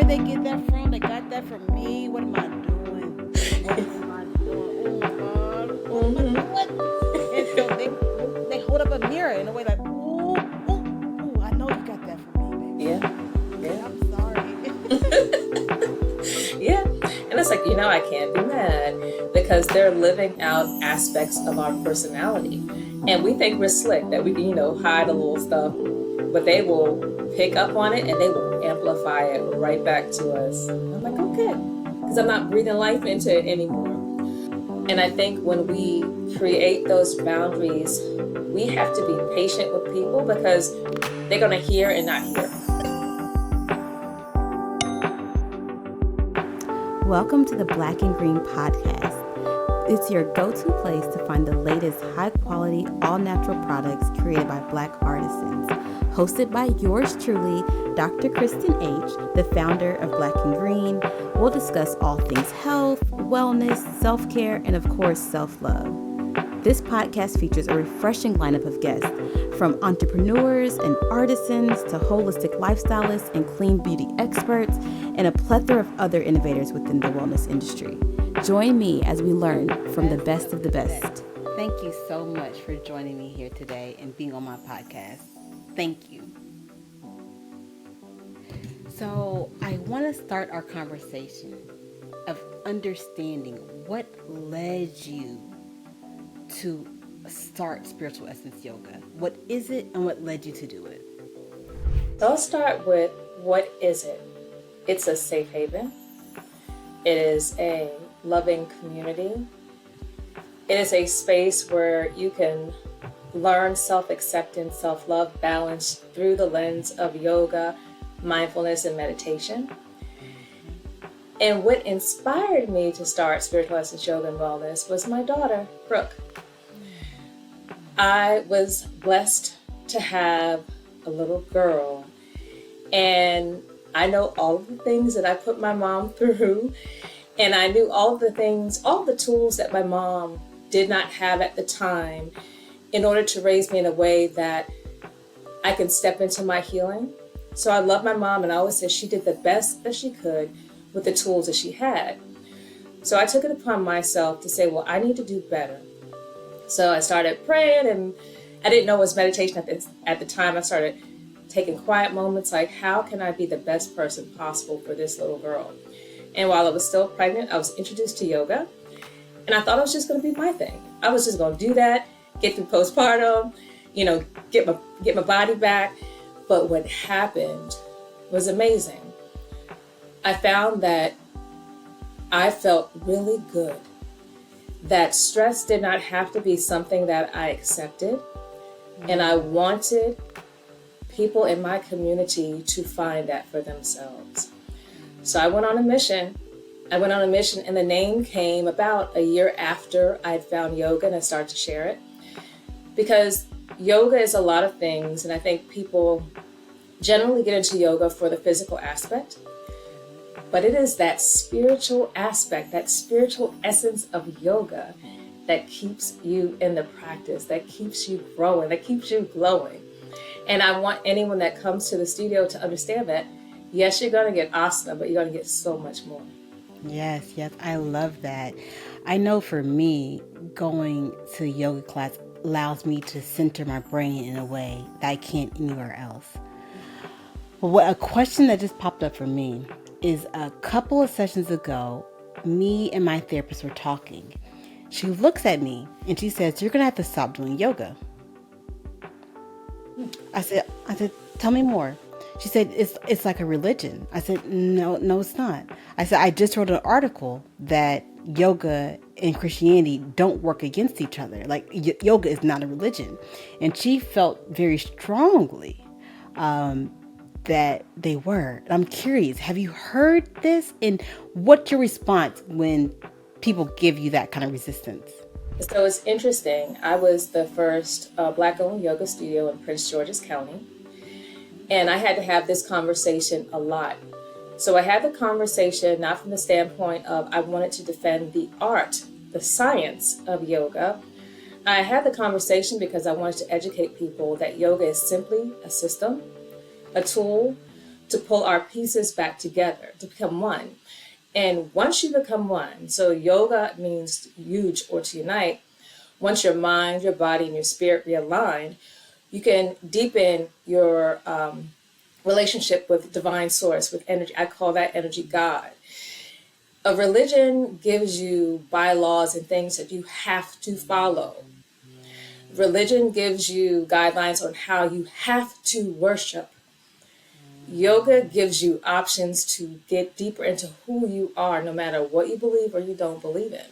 they get that from? They got that from me. What am I doing? What am I doing? Oh God, what am I doing? And so they hold up a mirror in a way like, ooh, ooh, ooh, I know you got that from me, baby. Yeah, yeah. I'm sorry. Yeah. And it's like, I can't be mad because they're living out aspects of our personality. And we think we're slick, that we can, hide a little stuff, but they will pick up on it and they will amplify it right back to us. I'm like, okay, because I'm not breathing life into it anymore. And I think when we create those boundaries, we have to be patient with people because they're going to hear and not hear. Welcome to the Black and Green podcast. It's your go-to place to find the latest high-quality, all-natural products created by Black artisans. Hosted by yours truly, Dr. Kristian H., the founder of Black and Green. We'll discuss all things health, wellness, self-care, and of course, self-love. This podcast features a refreshing lineup of guests, from entrepreneurs and artisans to holistic lifestylists and clean beauty experts, and a plethora of other innovators within the wellness industry. Join me as we learn from the best of the best. Thank you so much for joining me here today and being on my podcast. Thank you. So I want to start our conversation of understanding what led you to start Spiritual Essence Yoga. What is it and what led you to do it? So I'll start with, what is it? It's a safe haven. It is a loving community. It is a space where you can learn self-acceptance, self-love, balance through the lens of yoga, mindfulness, and meditation. And what inspired me to start Spiritual Essence Yoga and Wellness was my daughter, Brooke. I was blessed to have a little girl, and I know all of the things that I put my mom through, and I knew all of the things, all the tools that my mom did not have at the time in order to raise me in a way that I can step into my healing. So I love my mom, and I always said she did the best that she could with the tools that she had. So I took it upon myself to say, well, I need to do better. So I started praying, and I didn't know it was meditation at the time. I started taking quiet moments like, how can I be the best person possible for this little girl? And while I was still pregnant, I was introduced to yoga, and I thought it was just going to be my thing. I was just going to do that, get through postpartum, get my body back. But what happened was amazing. I found that I felt really good. That stress did not have to be something that I accepted. And I wanted people in my community to find that for themselves. So I went on a mission. And the name came about a year after I had found yoga and I started to share it. Because yoga is a lot of things, and I think people generally get into yoga for the physical aspect. But it is that spiritual aspect, that spiritual essence of yoga that keeps you in the practice, that keeps you growing, that keeps you glowing. And I want anyone that comes to the studio to understand that, yes, you're going to get asana, but you're going to get so much more. Yes, I love that. I know for me, going to yoga class allows me to center my brain in a way that I can't anywhere else. A question that just popped up for me is, a couple of sessions ago, me and my therapist were talking. She looks at me and she says, "You're going to have to stop doing yoga." I said, "Tell me more." She said, it's like a religion. I said, no, it's not. I said, I just wrote an article that yoga and Christianity don't work against each other. Like, yoga is not a religion. And she felt very strongly that they were. I'm curious, have you heard this? And what's your response when people give you that kind of resistance? So it's interesting. I was the first Black-owned yoga studio in Prince George's County. And I had to have this conversation a lot. So I had the conversation not from the standpoint of I wanted to defend the art, the science of yoga. I had the conversation because I wanted to educate people that yoga is simply a system, a tool to pull our pieces back together, to become one. And once you become one, so yoga means to huge or to unite. Once your mind, your body, and your spirit realign, you can deepen your relationship with divine source, with energy. I call that energy God. A religion gives you bylaws and things that you have to follow. Religion gives you guidelines on how you have to worship. Yoga gives you options to get deeper into who you are, no matter what you believe or you don't believe in.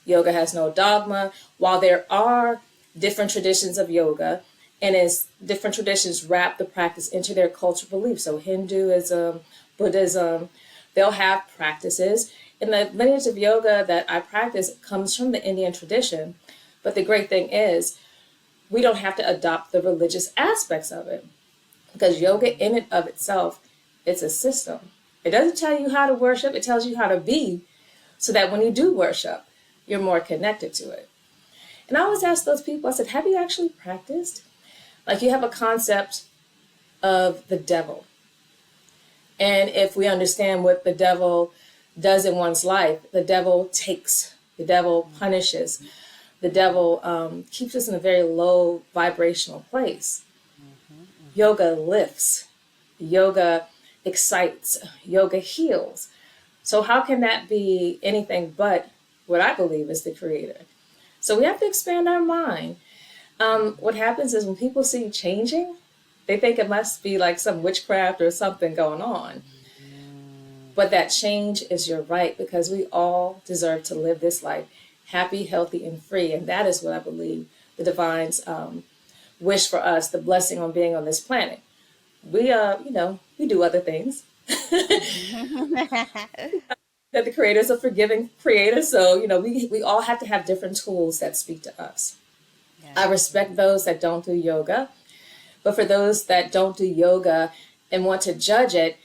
Yoga has no dogma. While there are different traditions of yoga, and as different traditions wrap the practice into their cultural beliefs, so Hinduism, Buddhism, they'll have practices. And the lineage of yoga that I practice comes from the Indian tradition. But the great thing is, we don't have to adopt the religious aspects of it, because yoga in and of itself, it's a system. It doesn't tell you how to worship, it tells you how to be, so that when you do worship, you're more connected to it. And I always ask those people, I said, have you actually practiced? Like, you have a concept of the devil. And if we understand what the devil does in one's life, the devil takes, the devil punishes, the devil keeps us in a very low vibrational place. Yoga lifts, yoga excites, yoga heals. So how can that be anything but what I believe is the creator? So we have to expand our mind. What happens is when people see you changing, they think it must be like some witchcraft or something going on. But that change is your right, because we all deserve to live this life happy, healthy, and free. And that is what I believe the divine's wish for us, the blessing on being on this planet. We, we do other things. That the creator is a forgiving creator. So, we all have to have different tools that speak to us. Yeah. I respect those that don't do yoga. But for those that don't do yoga and want to judge it,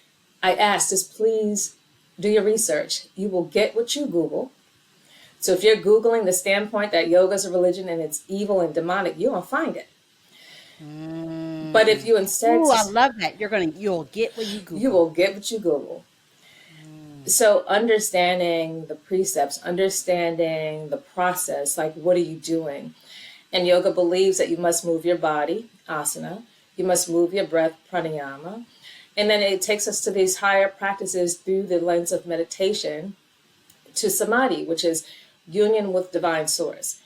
I ask, just please do your research. You will get what you Google. So if you're Googling the standpoint that yoga is a religion and it's evil and demonic, you won't find it. But if you instead... Ooh, I love that. You'll get what you Google. You will get what you Google. So understanding the precepts, understanding the process, like what are you doing? And yoga believes that you must move your body, asana. You must move your breath, pranayama. And then it takes us to these higher practices through the lens of meditation to samadhi, which is union with divine source.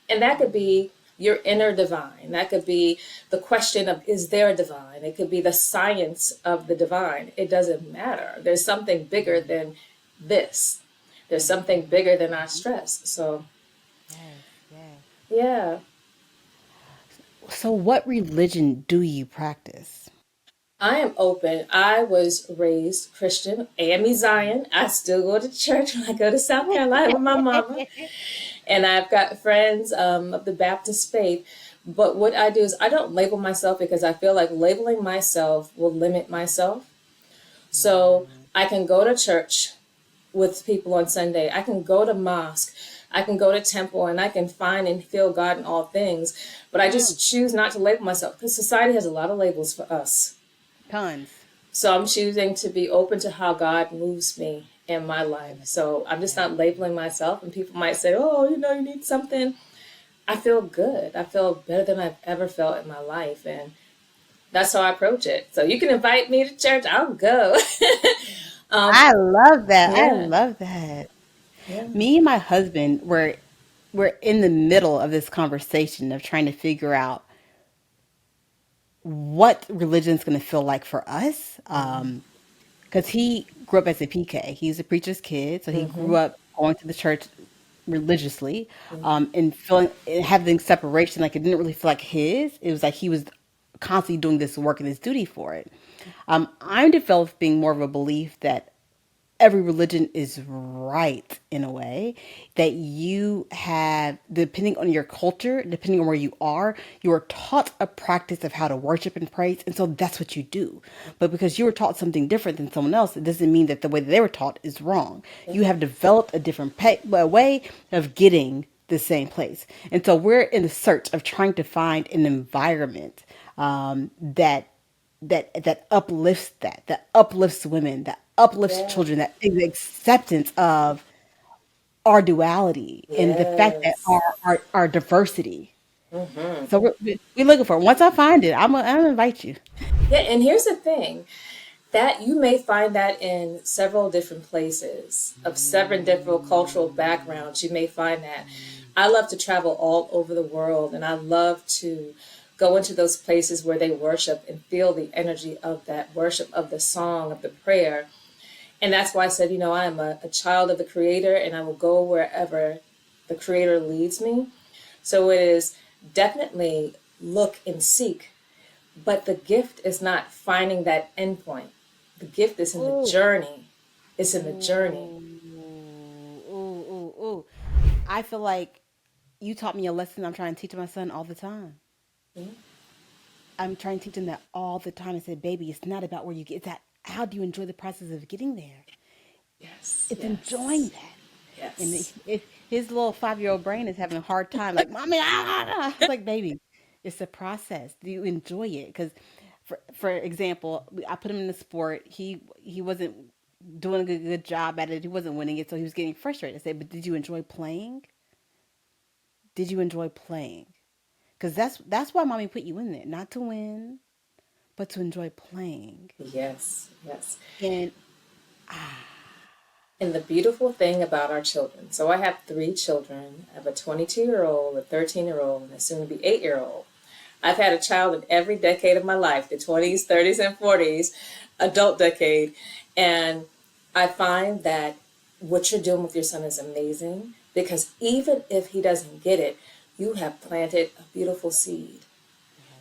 And that could be your inner divine. That could be the question of, is there a divine? It could be the science of the divine. It doesn't matter. There's something bigger than this. There's something bigger than our stress. So, yeah. So what religion do you practice? I am open. I was raised Christian, AME Zion. I still go to church when I go to South Carolina with my mama. And I've got friends of the Baptist faith. But what I do is I don't label myself, because I feel like labeling myself will limit myself. So I can go to church with people on Sunday. I can go to mosque. I can go to temple, and I can find and feel God in all things. But I just choose not to label myself, because society has a lot of labels for us. Tons. So I'm choosing to be open to how God moves me in my life. So I'm just not labeling myself. And people might say, oh, you need something. I feel good. I feel better than I've ever felt in my life. And that's how I approach it. So you can invite me to church. I'll go. I love that. I Yeah. love that. Yeah. Me and my husband we're in the middle of this conversation of trying to figure out what religion is going to feel like for us. Because he grew up as a PK. He's a preacher's kid, so he grew up going to the church religiously, and feeling and having separation. Like, it didn't really feel like his. It was like he was constantly doing this work and his duty for it. I'm developing more of a belief that every religion is right in a way, that you have, depending on your culture, depending on where you are taught a practice of how to worship and praise, and so that's what you do. But because you were taught something different than someone else, it doesn't mean that the way that they were taught is wrong. You have developed a different way of getting the same place. And so we're in the search of trying to find an environment that that uplifts, that uplifts women, that uplifts children, that Yes. is acceptance of our duality and the fact that Yes. our diversity. Hmm. So we're looking for it. Once I find it, I'm gonna invite you. Yeah, and here's the thing that you may find that in several different places of seven different cultural backgrounds. You may find that. I love to travel all over the world, and I love to go into those places where they worship and feel the energy of that worship, of the song, of the prayer. And that's why I said, I am a child of the Creator, and I will go wherever the Creator leads me. So it is definitely look and seek, but the gift is not finding that endpoint. The gift is in the Ooh, journey. It's in the journey. ooh, ooh, ooh, ooh. I feel like you taught me a lesson I'm trying to teach my son all the time. Mhm. I'm trying to teach him that all the time. I said, baby, it's not about where you get, it's that how do you enjoy the process of getting there? Yes, It's enjoying yes, that. And yes. if his little 5-year-old brain is having a hard time, like, mommy, I was like, baby, it's a process. Do you enjoy it? Because, for example, I put him in the sport. He wasn't doing a good job at it. He wasn't winning it, so he was getting frustrated. I said, but did you enjoy playing? Did you enjoy playing? Because that's why mommy put you in there, not to win, but to enjoy playing. Yes, yes. And And the beautiful thing about our children, so I have three children. I have a 22-year-old, a 13-year-old, and a soon to be 8-year-old. I've had a child in every decade of my life, the 20s, 30s, and 40s, adult decade. And I find that what you're doing with your son is amazing because even if he doesn't get it, you have planted a beautiful seed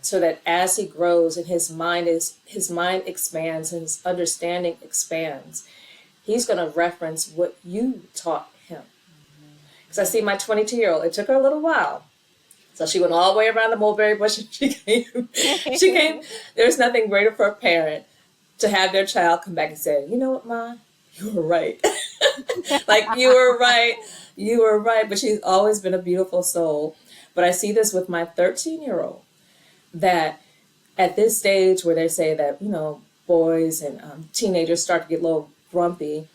so that as he grows and his mind expands and his understanding expands, he's going to reference what you taught him. Because I see my 22-year-old, it took her a little while. So she went all the way around the mulberry bush and she came. She came. There's nothing greater for a parent to have their child come back and say, you know what, Ma? You were right. Like, you were right. You were right. But she's always been a beautiful soul. But I see this with my 13-year-old that at this stage where they say that, boys and teenagers start to get a little grumpy,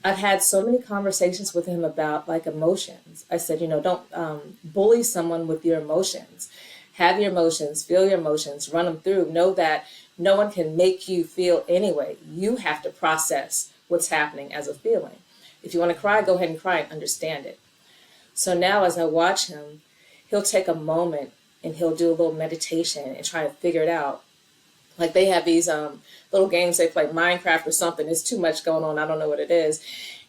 I've had so many conversations with him about like emotions. I said, don't bully someone with your emotions. Have your emotions, feel your emotions, run them through. Know that no one can make you feel anyway. You have to process what's happening as a feeling. If you want to cry, go ahead and cry and understand it. So now as I watch him, he'll take a moment and he'll do a little meditation and try to figure it out. Like they have these little games they play, Minecraft or something. There's too much going on. I don't know what it is.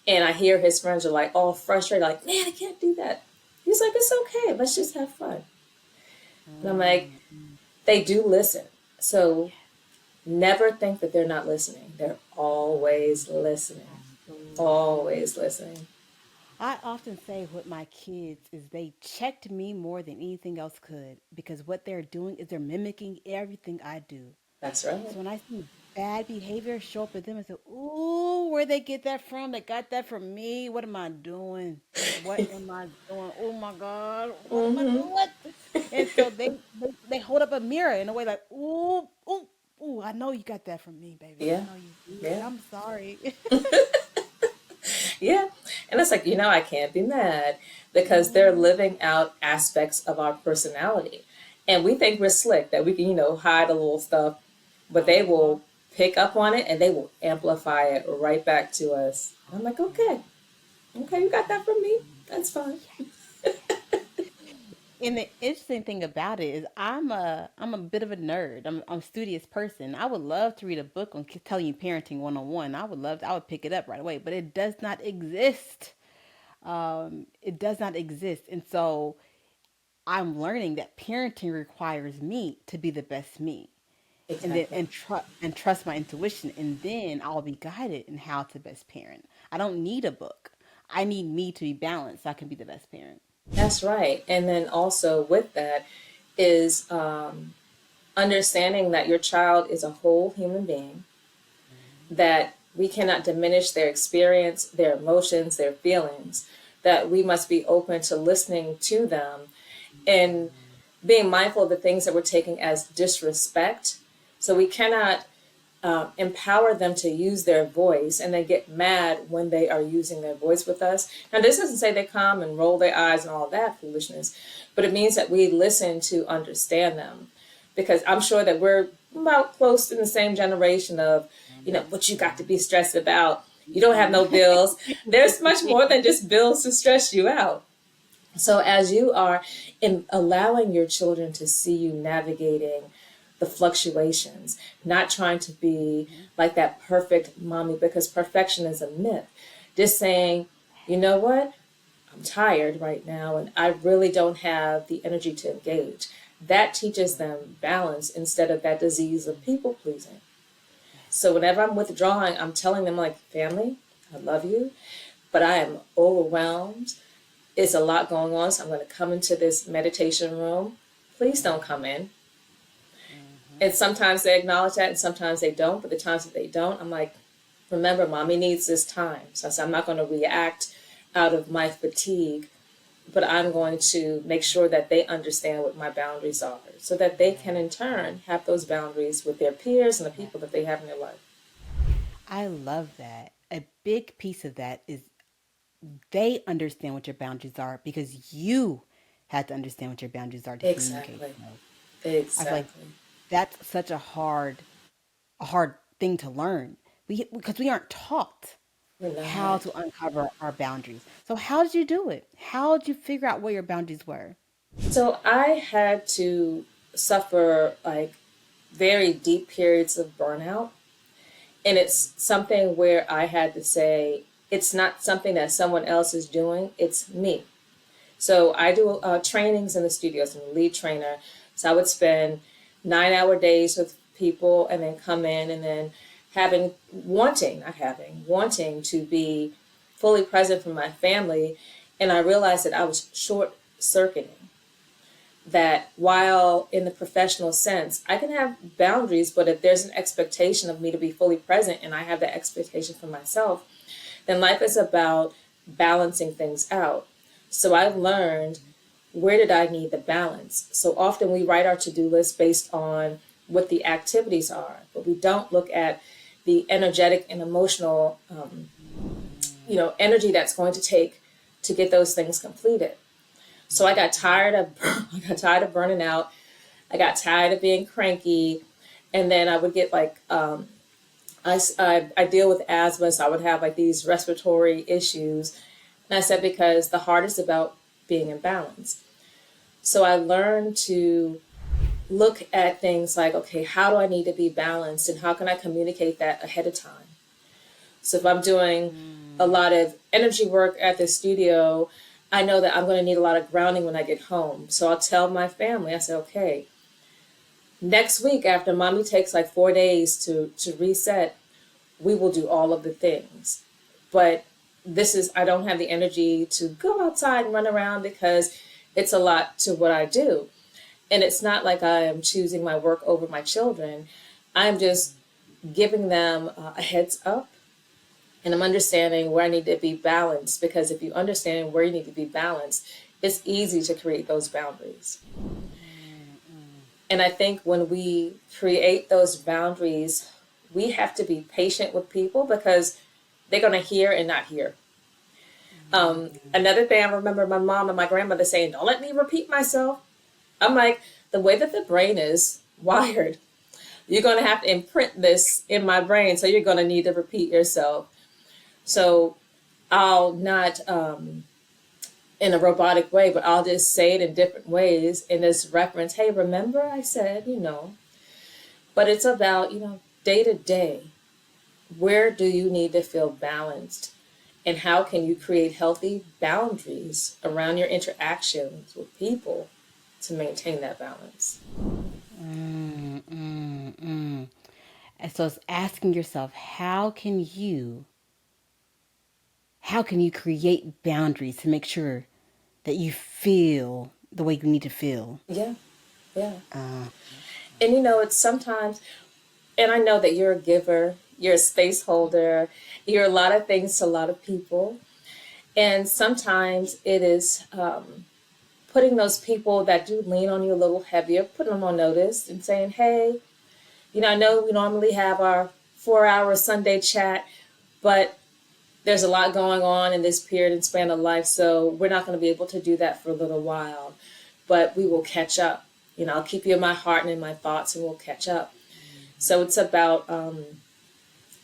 And I hear his friends are like all frustrated, like, man, I can't do that. He's like, it's okay. Let's just have fun. And I'm like, they do listen. So never think that they're not listening. They're always listening. absolutely. Always listening. I often say with my kids is they checked me more than anything else could because what they're doing is they're mimicking everything I do. That's right. So when I see bad behavior show up with them, I say, "Ooh, where they get that from? They got that from me. What am I doing? What am I doing? Oh my God, what am I Mm-hmm. doing?" And so they hold up a mirror in a way like, "Ooh, ooh, ooh, I know you got that from me, baby. I Yeah. know you did. Yeah. I'm sorry." Yeah. And it's like, I can't be mad because they're Mhm. living out aspects of our personality. And we think we're slick, that we can, hide a little stuff, but they Uh-huh. will pick up on it and they will amplify it right back to us. I'm like, okay, okay, you got that from me. That's fine. Yes, yes. And the interesting thing about it is I'm a bit of a nerd. I'm a studious person. I would love to read a book on telling you parenting 101. I would pick it up right away, but it does not exist. It does not exist. And so I'm learning that parenting requires me to be the best me. And then Exactly. and trust my intuition, and then I'll be guided in how to best parent. I don't need a book. I need me to be balanced so I can be the best parent. That's right. And then also with that is understanding that your child is a whole human being, that we cannot diminish their experience, their emotions, their feelings, that we must be open to listening to them and being mindful of the things that we're taking as disrespect. So we cannot empower them to use their voice and then get mad when they are using their voice with us. Now, this doesn't say they come and roll their eyes and all that foolishness, but it means that we listen to understand them. Because I'm sure that we're about close in the same generation of, what you got to be stressed about. You don't have no bills. There's much more than just bills to stress you out. So as you are allowing your children to see you navigating the fluctuations, not trying to be like that perfect mommy, because perfection is a myth. Just saying, you know what? I'm tired right now and I really don't have the energy to engage. That teaches them balance instead of that disease of people pleasing. So whenever I'm withdrawing, I'm telling them, like, family, I love you, but I am overwhelmed. It's a lot going on, so I'm going to come into this meditation room. Please don't come in. And sometimes they acknowledge that and sometimes they don't. But the times that they don't, I'm like, remember, mommy needs this time. So I said, I'm not going to react out of my fatigue, but I'm going to make sure that they understand what my boundaries are so that they can in turn have those boundaries with their peers and the people that they have in their life. I love that. A big piece of that is they understand what your boundaries are because you had to understand what your boundaries are to communicate Exactly. those. I feel like Exactly. that's such a hard thing to learn. Because we aren't taught We're how not. to uncover our boundaries. So how did you do it? How did you figure out where your boundaries were? So I had to suffer like very deep periods of burnout. And it's something where I had to say, it's not something that someone else is doing, it's me. So I do trainings in the studios. I'm a lead trainer. So I would spend 9-hour days with people and then come in and then wanting to be fully present for my family. And I realized that I was short circuiting. That while in the professional sense, I can have boundaries, but if there's an expectation of me to be fully present and I have that expectation for myself, then life is about balancing things out. So I've learned, where did I need the balance? So often we write our to-do list based on what the activities are, but we don't look at the energetic and emotional, energy that's going to take to get those things completed. So I got tired of burning out. I got tired of being cranky, and then I would get like I deal with asthma, so I would have like these respiratory issues. And I said, because the heart is about being in balance. So I learned to look at things like, okay, how do I need to be balanced and how can I communicate that ahead of time? So if I'm doing a lot of energy work at the studio, I know that I'm going to need a lot of grounding when I get home. So I'll tell my family, I say, okay, next week after mommy takes like 4 days to reset, we will do all of the things. But I don't have the energy to go outside and run around because it's a lot to what I do. And it's not like I am choosing my work over my children. I'm just giving them a heads up, and I'm understanding where I need to be balanced, because if you understand where you need to be balanced, it's easy to create those boundaries. And I think when we create those boundaries, we have to be patient with people because they're going to hear and not hear. Another thing I remember my mom and my grandmother saying, don't let me repeat myself. I'm like, the way that the brain is wired, you're going to have to imprint this in my brain. So you're going to need to repeat yourself. So I'll not in a robotic way, but I'll just say it in different ways in this reference. Hey, remember I said, but it's about, day to day, where do you need to feel balanced? And how can you create healthy boundaries around your interactions with people to maintain that balance? And so it's asking yourself, how can you create boundaries to make sure that you feel the way you need to feel? Yeah, yeah. And it's sometimes, and I know that you're a giver, you're a space holder, you're a lot of things to a lot of people. And sometimes it is putting those people that do lean on you a little heavier, putting them on notice and saying, hey, I know we normally have our 4 hour Sunday chat, but there's a lot going on in this period and span of life, so we're not going to be able to do that for a little while. But we will catch up. I'll keep you in my heart and in my thoughts, and we'll catch up. So it's about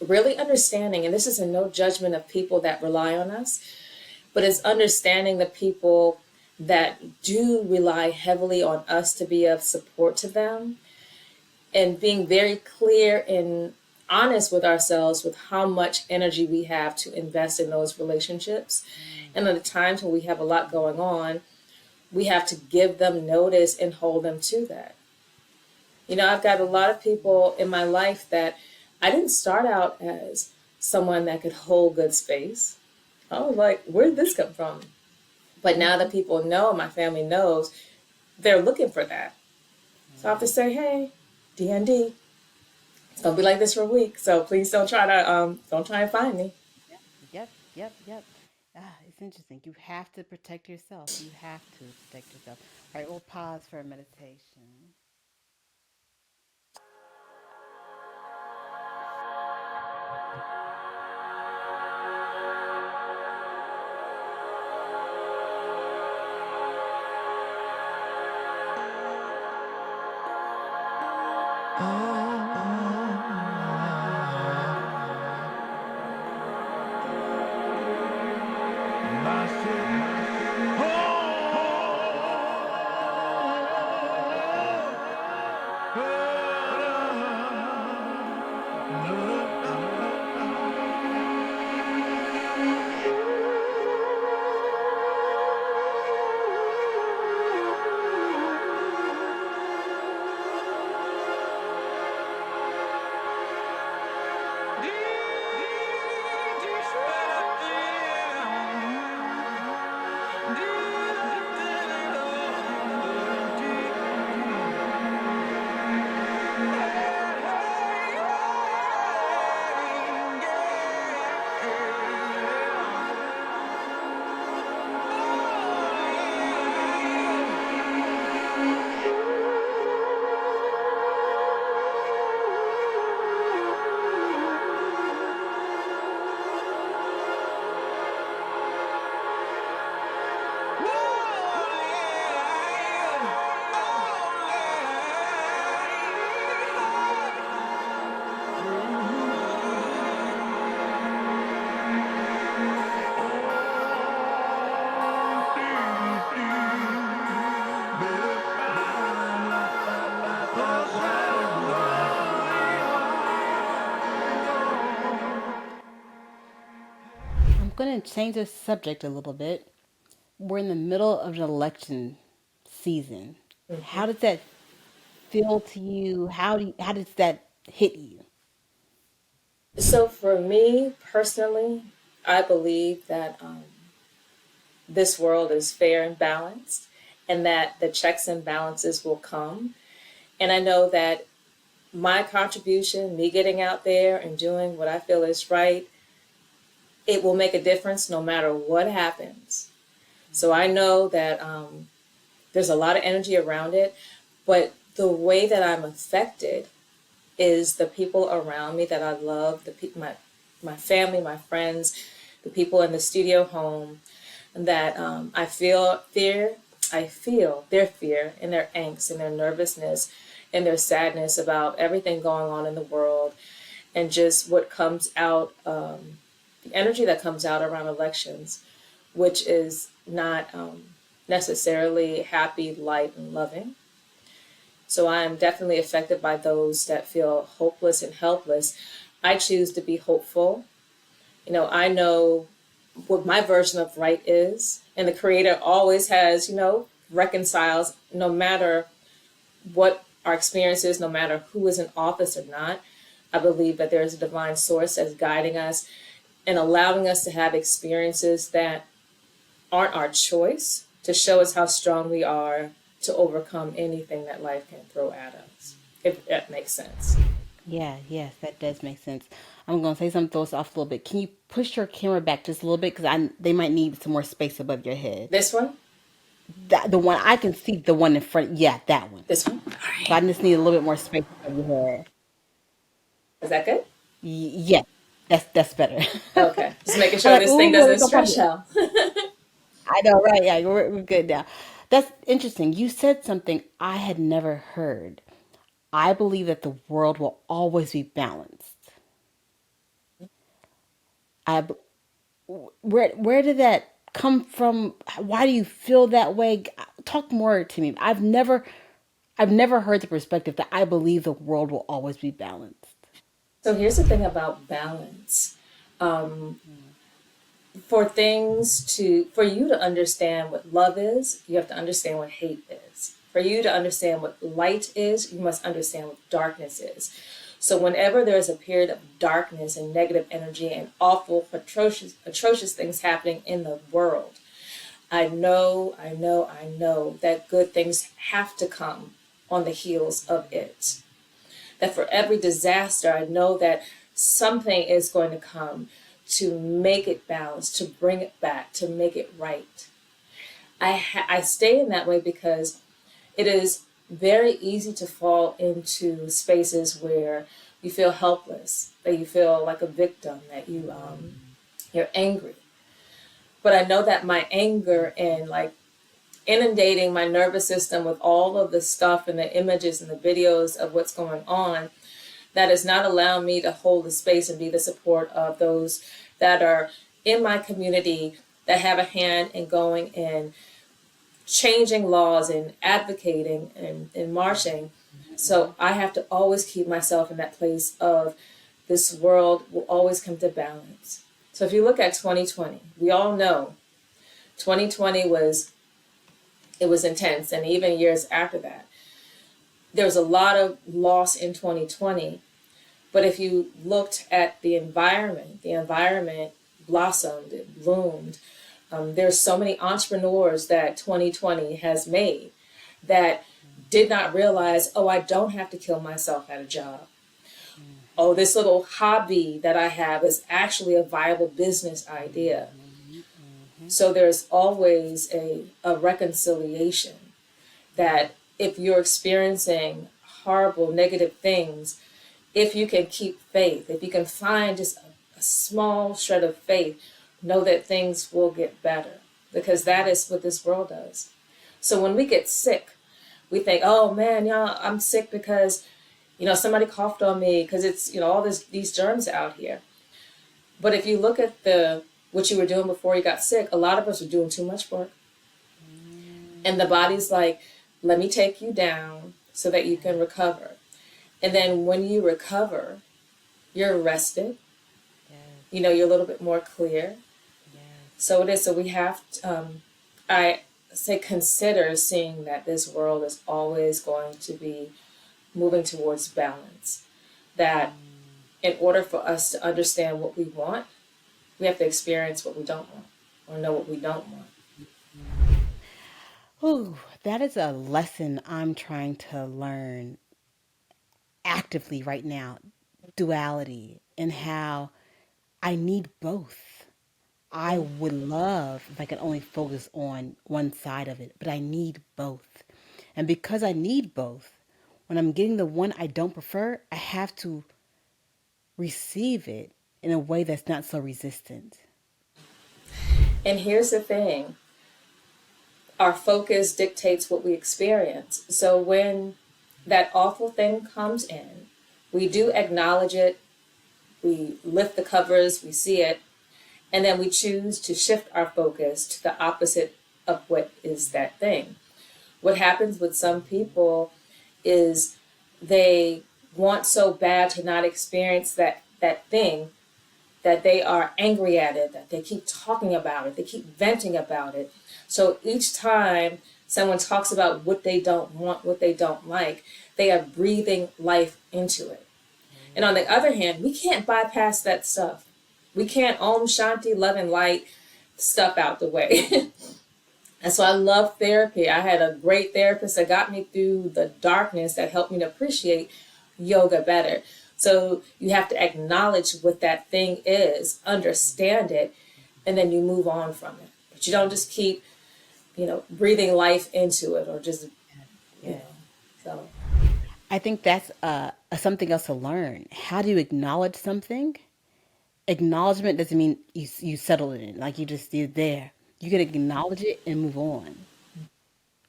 really understanding, and this is a no judgment of people that rely on us, but it's understanding the people that do rely heavily on us to be of support to them, and being very clear and honest with ourselves with how much energy we have to invest in those relationships. And at the times when we have a lot going on, we have to give them notice and hold them to that. I've got a lot of people in my life that I didn't start out as someone that could hold good space. I was like, where did this come from? But now that people know, my family knows, they're looking for that. So I have to say, hey, DND, it's gonna be like this for a week. So please don't try and find me. Yep, yep, yep, yep. It's interesting. You have to protect yourself. You have to protect yourself. All right, we'll pause for a meditation. I'm going to change the subject a little bit. We're in the middle of an election season. How does that feel to you? How does that hit you? So for me personally, I believe that this world is fair and balanced, and that the checks and balances will come. And I know that my contribution, me getting out there and doing what I feel is right, it will make a difference no matter what happens. So I know that there's a lot of energy around it, but the way that I'm affected is the people around me that I love, my family, my friends, the people in the studio home, that I feel fear. I feel their fear and their angst and their nervousness and their sadness about everything going on in the world, and just what comes out, the energy that comes out around elections, which is not necessarily happy, light, and loving. So I am definitely affected by those that feel hopeless and helpless. I choose to be hopeful. I know what my version of right is, and the Creator always has, reconciles no matter what our experience is, no matter who is in office or not. I believe that there is a divine source that's guiding us and allowing us to have experiences that aren't our choice, to show us how strong we are to overcome anything that life can throw at us, if that makes sense. Yeah, yes, that does make sense. I'm going to say something, throw us off a little bit. Can you push your camera back just a little bit? Because they might need some more space above your head. This one? The one I can see, the one in front. Yeah, that one. This one? All So I right. just need a little bit more space above your head. Is that good? Yeah, that's better. Okay. Just making I'm sure like, this thing ooh, let me doesn't go stretch public. out. I know, right? Yeah, we're good now. That's interesting. You said something I had never heard. I believe that the world will always be balanced. I b- where did that come from? Why do you feel that way? Talk more to me. I've never heard the perspective that I believe the world will always be balanced. So here's the thing about balance. For you to understand what love is, you have to understand what hate is. For you to understand what light is, you must understand what darkness is. So whenever there's a period of darkness and negative energy and awful, atrocious things happening in the world, I know that good things have to come on the heels of it. That for every disaster, I know that something is going to come to make it balanced, to bring it back, to make it right. I stay in that way because it is very easy to fall into spaces where you feel helpless, that you feel like a victim, that you're angry. But I know that my anger and like inundating my nervous system with all of the stuff and the images and the videos of what's going on, that is not allowing me to hold the space and be the support of those that are in my community that have a hand in going and changing laws and advocating and marching. So I have to always keep myself in that place of this world will always come to balance. So if you look at 2020, we all know 2020 was intense, and even years after that there was a lot of loss in 2020. But if you looked at the environment blossomed, it bloomed. There's so many entrepreneurs that 2020 has made that did not realize, oh, I don't have to kill myself at a job. Oh, this little hobby that I have is actually a viable business idea. So there's always a reconciliation that if you're experiencing horrible, negative things, if you can keep faith, if you can find just a small shred of faith, know that things will get better because that is what this world does. So when we get sick, we think, oh man, y'all, I'm sick because, somebody coughed on me because it's, all these germs out here. But if you look at what you were doing before you got sick, a lot of us are doing too much work. And the body's like, let me take you down so that you can recover. And then when you recover, you're rested. You're a little bit more clear. So it is. So we have to, I say, consider seeing that this world is always going to be moving towards balance. That in order for us to understand what we want, we have to experience what we don't want or know what we don't want. Ooh, that is a lesson I'm trying to learn actively right now. Duality and how I need both. I Yeah. would love if I could only focus on one side of it, but I need both. And because I need both, when I'm getting the one I don't prefer, I have to receive it in a way that's not so resistant. And here's the thing, our focus dictates what we experience. So when that awful thing comes in, we do acknowledge it, we lift the covers, we see it, and then we choose to shift our focus to the opposite of what is that thing. What happens with some people is they want so bad to not experience that thing that they are angry at it, that they keep talking about it, they keep venting about it. So each time someone talks about what they don't want, what they don't like, they are breathing life into it. And on the other hand, we can't bypass that stuff. We can't Om Shanti, love and light stuff out the way. And so I love therapy. I had a great therapist that got me through the darkness that helped me to appreciate yoga better. So you have to acknowledge what that thing is, understand it, and then you move on from it. But you don't just keep, breathing life into it or just, you Yes. know, so. I think that's something else to learn. How do you acknowledge something? Acknowledgement doesn't mean you settle in it, like you're there. You can acknowledge it and move on.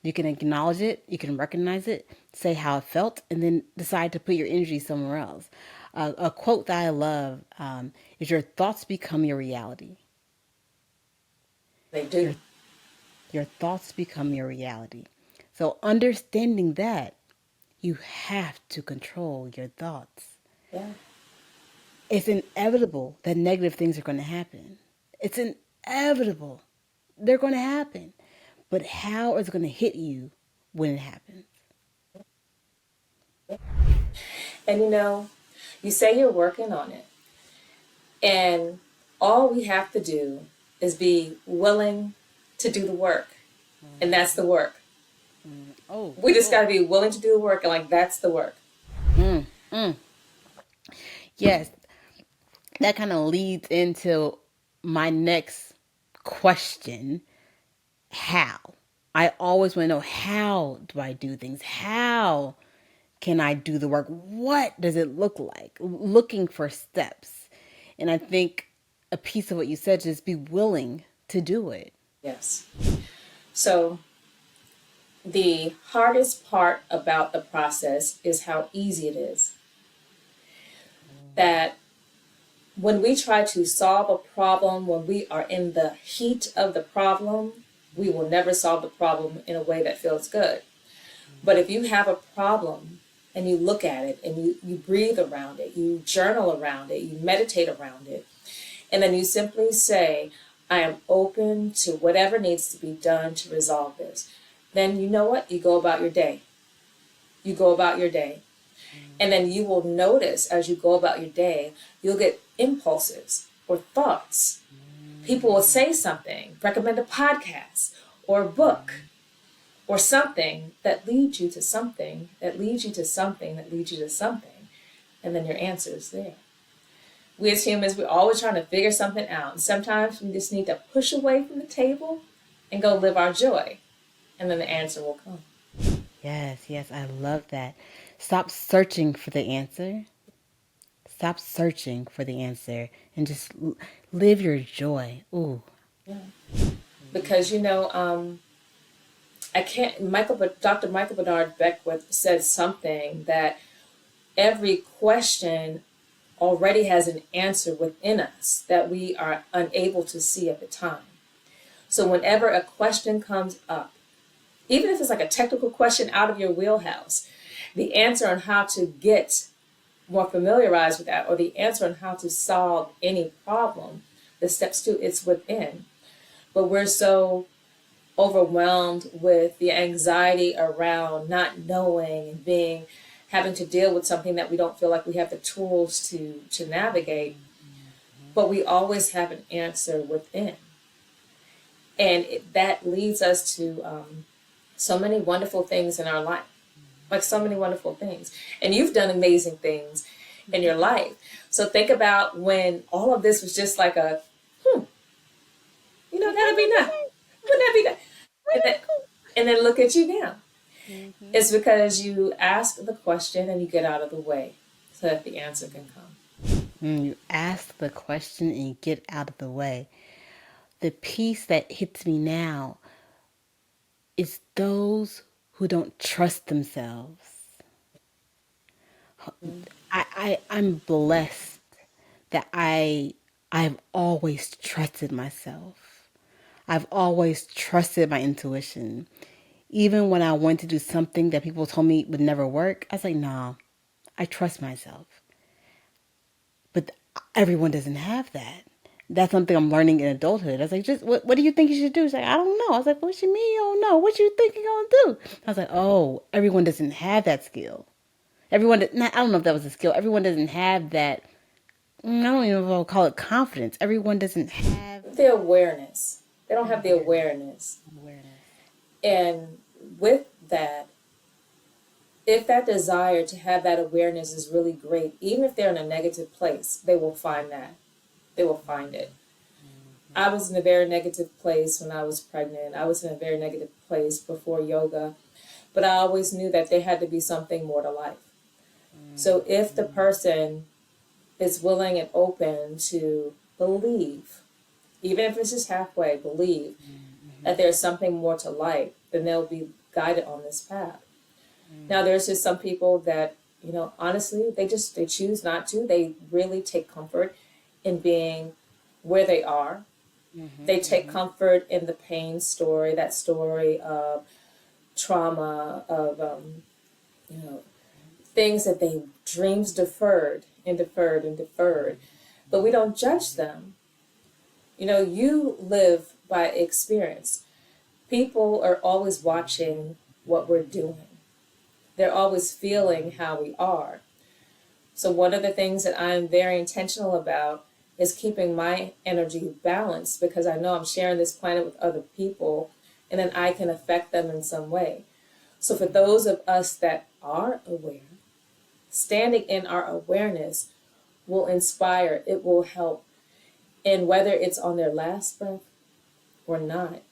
You can acknowledge it, you can recognize it, say how it felt, and then decide to put your energy somewhere else. A quote that I love is your thoughts become your reality. They Your, do. your thoughts become your reality. So, understanding that, you have to control your thoughts. Yeah. It's inevitable that negative things are going to happen. It's inevitable. They're going to happen. But how is it going to hit you when it happens? And you say you're working on it. And all we have to do is be willing to do the work. And that's the work. Oh, We just got to be willing to do the work. And like, that's the work. yes. That kind of leads into my next question. How? I always want to know, how do I do things? How can I do the work? What does it look like? Looking for steps. And I think a piece of what you said, just be willing to do it. Yes. So the hardest part about the process is how easy it is. That when we try to solve a problem, when we are in the heat of the problem, we will never solve the problem in a way that feels good. But if you have a problem and you look at it and you breathe around it, you journal around it, you meditate around it, and then you simply say, I am open to whatever needs to be done to resolve this, then you know what? You go about your day. You go about your day. And then you will notice as you go about your day, you'll get impulses or thoughts. People will say something, recommend a podcast or a book or something that leads you to something, that leads you to something, that leads you to something. And then your answer is there. We as humans, we're always trying to figure something out. And sometimes we just need to push away from the table and go live our joy. And then the answer will come. Yes, yes, I love that. Stop searching for the answer. Stop searching for the answer and just live your joy. Ooh. Yeah. Because, Dr. Michael Bernard Beckwith said something that every question already has an answer within us that we are unable to see at the time. So whenever a question comes up, even if it's like a technical question out of your wheelhouse, the answer on how to get more familiarized with that, or the answer on how to solve any problem, the steps to it's within. But we're so overwhelmed with the anxiety around not knowing and having to deal with something that we don't feel like we have the tools to navigate. But we always have an answer within. And that leads us to so many wonderful things in our life. Like so many wonderful things. And you've done amazing things in your life. So think about when all of this was just like that'd be nice. Wouldn't that be nice? And then look at you now. Mm-hmm. It's because you ask the question and you get out of the way so that the answer can come. You ask the question and you get out of the way. The piece that hits me now is those who don't trust themselves. I'm blessed that I've always trusted myself. I've always trusted my intuition. Even when I went to do something that people told me would never work, I was like, nah, I trust myself. But everyone doesn't have that. That's something I'm learning in adulthood. I was like, just what do you think you should do? She's like, I don't know. I was like, what you mean you don't know? What you think you're gonna do? I was like, oh, everyone doesn't have that skill. I don't know if that was a skill. Everyone doesn't have that. I don't even know if I'll call it confidence. Everyone doesn't have The awareness. They don't have the awareness. And with that, if that desire to have that awareness is really great, even if they're in a negative place, they will find that. They will find it. I was in a very negative place when I was pregnant. I was in a very negative place before yoga. But I always knew that there had to be something more to life. So if the person is willing and open to believe, even if it's just halfway, believe that there's something more to life, then they'll be guided on this path. Now, there's just some people that, honestly, they choose not to. They really take comfort in being where they are. They take comfort in the pain story, that story of trauma, of, things that they dreams deferred and deferred and deferred. But we don't judge them. You live by experience. People are always watching what we're doing. They're always feeling how we are. So one of the things that I'm very intentional about is keeping my energy balanced, because I know I'm sharing this planet with other people and then I can affect them in some way. So for those of us that are aware, standing in our awareness will inspire, it will help. And whether it's on their last breath or not,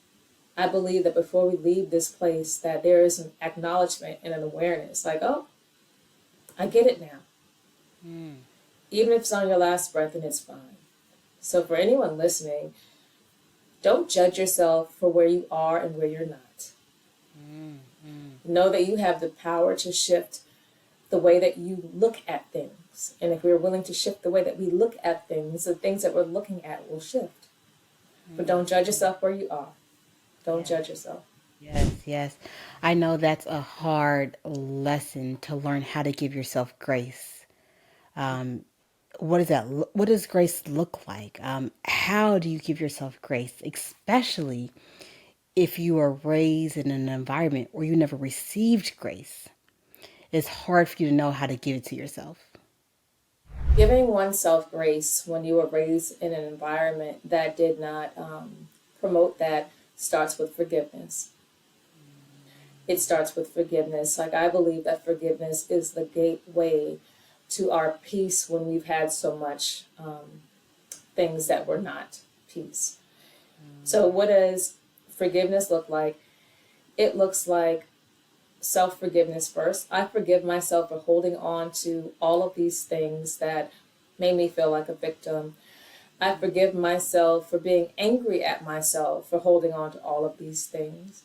I believe that before we leave this place, that there is an acknowledgement and an awareness, like, oh, I get it now. Even if it's on your last breath, and it's fine. So for anyone listening, don't judge yourself for where you are and where you're not. Know that you have the power to shift the way that you look at things. And if we're willing to shift the way that we look at things, the things that we're looking at will shift. But don't judge yourself where you are. Don't judge yourself. Yes, yes. I know that's a hard lesson to learn how to give yourself grace. Um, what is that? What does grace look like? How do you give yourself grace, especially if you are raised in an environment where you never received grace? It's hard for you to know how to give it to yourself. Giving oneself grace when you were raised in an environment that did not promote that starts with forgiveness. It starts with forgiveness. Like, I believe that forgiveness is the gateway to our peace when we've had so much things that were not peace. So what does forgiveness look like? It looks like self-forgiveness first. I forgive myself for holding on to all of these things that made me feel like a victim. I forgive myself for being angry at myself for holding on to all of these things.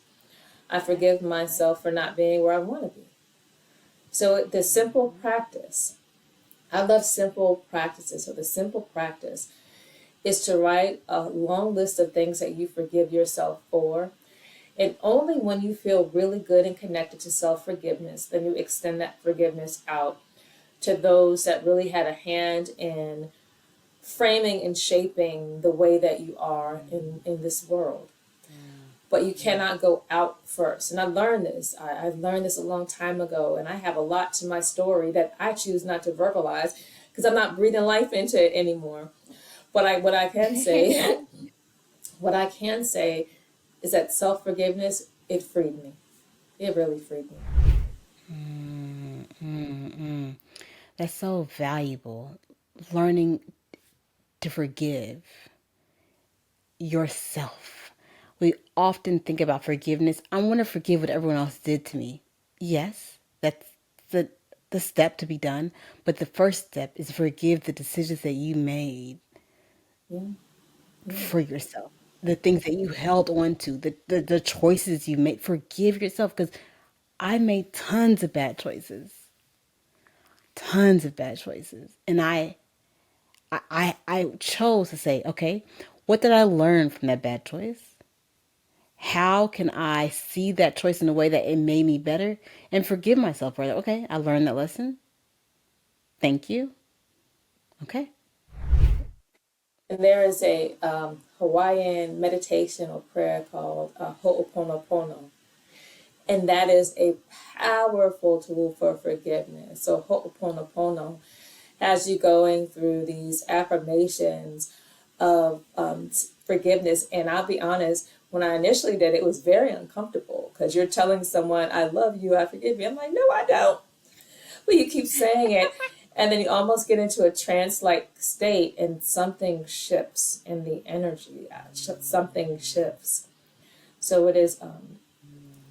I forgive myself for not being where I want to be. So the simple practice, I love simple practices. So the simple practice is to write a long list of things that you forgive yourself for. And only when you feel really good and connected to self-forgiveness, then you extend that forgiveness out to those that really had a hand in framing and shaping the way that you are in this world. But you cannot go out first. And I learned this. I've learned this a long time ago, and I have a lot to my story that I choose not to verbalize because I'm not breathing life into it anymore. But what I can say, what I can say is that self-forgiveness, it freed me. It really freed me. That's so valuable. Learning to forgive yourself. We often think about forgiveness. I want to forgive what everyone else did to me. Yes, that's the step to be done. But the first step is forgive the decisions that you made Yeah. Yeah. for yourself. The things that you held on to, the choices you made. Forgive yourself, because I made tons of bad choices. Tons of bad choices. And I chose to say, okay, what did I learn from that bad choice? How can I see that choice in a way that it made me better and forgive myself for that? Okay, I learned that lesson. Thank you. Okay. And there is a Hawaiian meditation or prayer called Ho'oponopono. And that is a powerful tool for forgiveness. So Ho'oponopono has you going through these affirmations of forgiveness. And I'll be honest, when I initially did it, it was very uncomfortable because you're telling someone, I love you, I forgive you. I'm like, no, I don't. But you keep saying it. And then you almost get into a trance-like state and something shifts in the energy. Something shifts. So it is,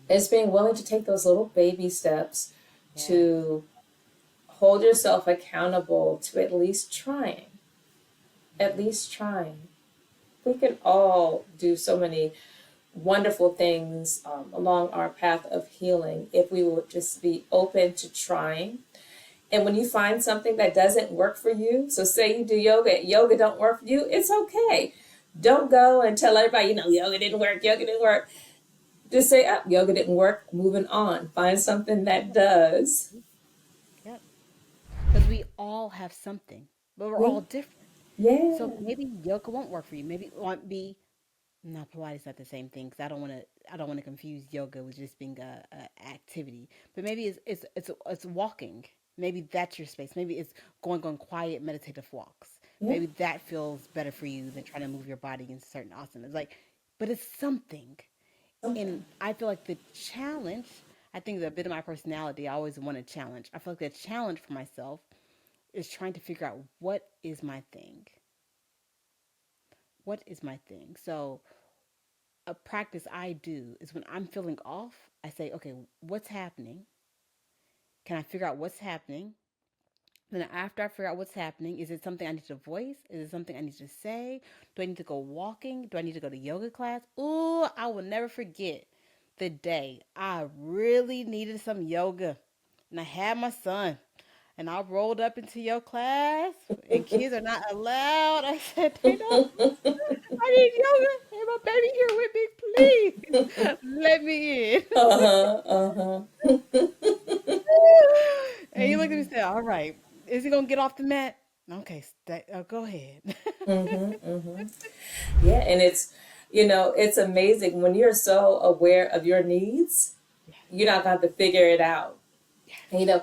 it's being willing to take those little baby steps to hold yourself accountable to at least trying. At least trying. We can all do so many wonderful things along our path of healing if we would just be open to trying. And when you find something that doesn't work for you, so say you do yoga, yoga don't work for you, it's okay. Don't go and tell everybody, yoga didn't work, yoga didn't work. Just say, oh, yoga didn't work, moving on. Find something that does. Yep. Because we all have something, but we're Yeah. all different. So Yeah. maybe yoga won't work for you. Maybe it won't be. No, Pilates not the same thing because I don't want to confuse yoga with just being a activity. But maybe it's walking. Maybe that's your space. Maybe it's going on quiet meditative walks. Yeah. Maybe that feels better for you than trying to move your body in certain asanas. Like, but it's something. And Something. I feel like the challenge. I think a bit of my personality. I always want a challenge. I feel like the challenge for myself is trying to figure out what is my thing. What is my thing? So a practice I do is when I'm feeling off, I say, okay, what's happening? Can I figure out what's happening? Then after I figure out what's happening, is it something I need to voice? Is it something I need to say? Do I need to go walking? Do I need to go to yoga class? Ooh, I will never forget the day I really needed some yoga. And I had my son. And I rolled up into your class, and kids are not allowed. I said, they don't. I need yoga. Hey, my baby here with me, please. Let me in. Uh-huh. Uh-huh. And he looked at me and said, all right, is he going to get off the mat? Okay, go ahead. Mm-hmm. Mm-hmm. Yeah, and it's amazing when you're so aware of your needs, Yes, you're not going to have to figure it out. yes, And,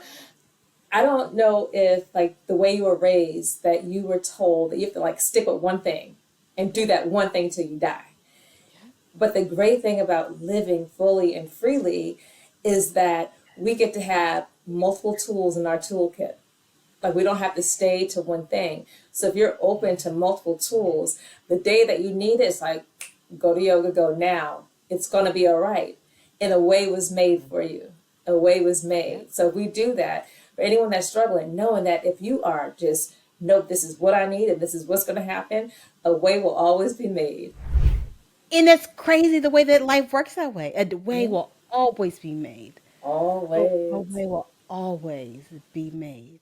I don't know if like the way you were raised that you were told that you have to like stick with one thing and do yep, that one thing till you die. yep, But the great thing about living fully and freely is that we get to have multiple tools in our toolkit. Like we don't have to stay to one thing. So if you're open to multiple tools, the day that you need it, it's like go to yoga, go now. It's gonna be all right. And a way was made for you. A way was yep. made. So if we do that, for anyone that's struggling, knowing that if you are just nope, this is what I need and this is what's gonna happen, a way will always be made. And it's crazy the way that life works that way. A way Yeah. will always be made. A Always. way will always be made.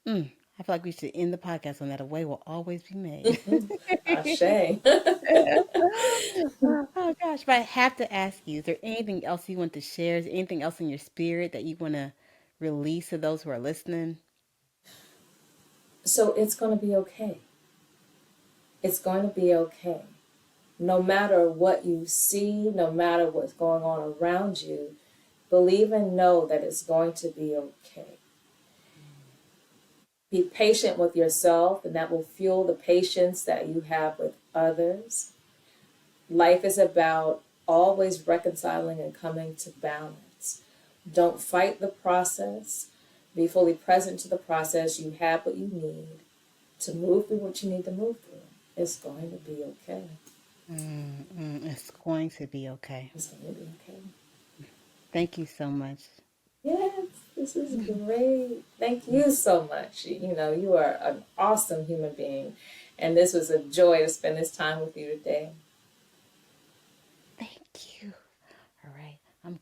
I feel like we should end the podcast on that. A way will always be made. Ashe. Oh gosh, but I have to ask you, is there anything else you want to share? Is there anything else in your spirit that you want to release to those who are listening? So it's gonna be okay. It's going to be okay. No matter what you see, no matter what's going on around you, believe and know that it's going to be okay. Be patient with yourself, and that will fuel the patience that you have with others. Life is about always reconciling and coming to balance. Don't fight the process. Be fully present to the process. You have what you need to move through what you need to move through. It's going to be okay. It's going to be okay. It's going to be okay. Thank you so much. Yes, this is great. Thank you so much. You are an awesome human being, and this was a joy to spend this time with you today. Thank you. All right, I'm going.